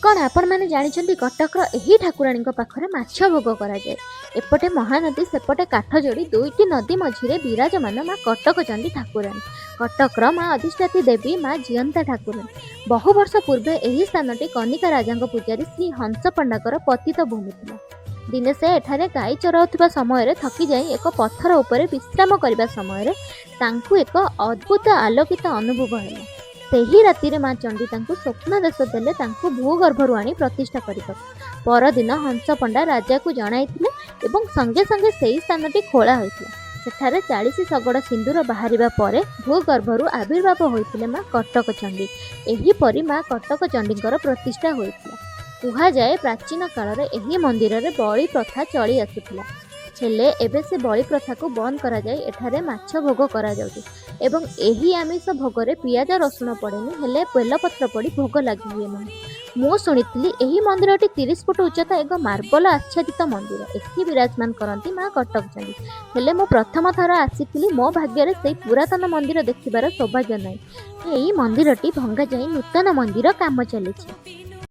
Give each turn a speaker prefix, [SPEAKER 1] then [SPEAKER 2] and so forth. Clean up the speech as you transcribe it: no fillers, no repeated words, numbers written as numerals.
[SPEAKER 1] कौन आपण मैंने जानी कटकर यही ठाकुराणी पाखरे माछ भोग कराए। एपटे महानदी सेपटे काठजोड़ी दुईटी नदी मझिरे विराजमान माँ कटक चंडी ठाकुराणी। कटकर माँ अधिष्ठात्री देवी माँ जीवंता ठाकुराणी। बहु वर्ष पूर्वे यही स्थानटी कनिका राजा पूजारी श्री हंस पंडाकर पतित भूमि था। दिने से एठारे गाई चराउथिबा समय थकी जाई एक पत्थर उपरे विश्राम करने समय तांकु एक अद्भुत आलोकित अनुभव है। सेही राति माँ चंडी तांकु स्वप्न देश देले तांकु भूगर्भरु आनी प्रतिष्ठा करबा। परदिन हंस पंडा राजा को जणाइथिले एवं संगे संगे सेही स्थानटी खोला होइथिला। सेठारे 40 शगड़ सिंदूर बाहरिबा परे भूगर्भरु आविर्भाव होइथिले माँ कटक चंडी। एही परि माँ कटक चंडीकर प्रतिष्ठा होइथिला। कुहा जाए प्राचीन काल में यही मंदिर में बलि प्रथा चली आसुला। हेले एबे से बलि प्रथा को बंद करा जाए एठारे माछ भोग करा जाउची एवं एही आमिष भोगरे पियाज रसुण पड़ेनी हेले बेलपत्र पड़ी भोग लगी हुए नहीं। मु शुणिथिली एही मंदिरटी 30 फुट उच्चता एक मार्बल आच्छादित मंदिर। एठी विराजमान करती माँ कटक चंडी। हेले मु प्रथम थर आसीथिली मो भाग्य से पुरातन मंदिर देखिबार सौभाग्य नहीं। एही मंदिरटी भंगा जाई नूतन मंदिर काम चलीछि।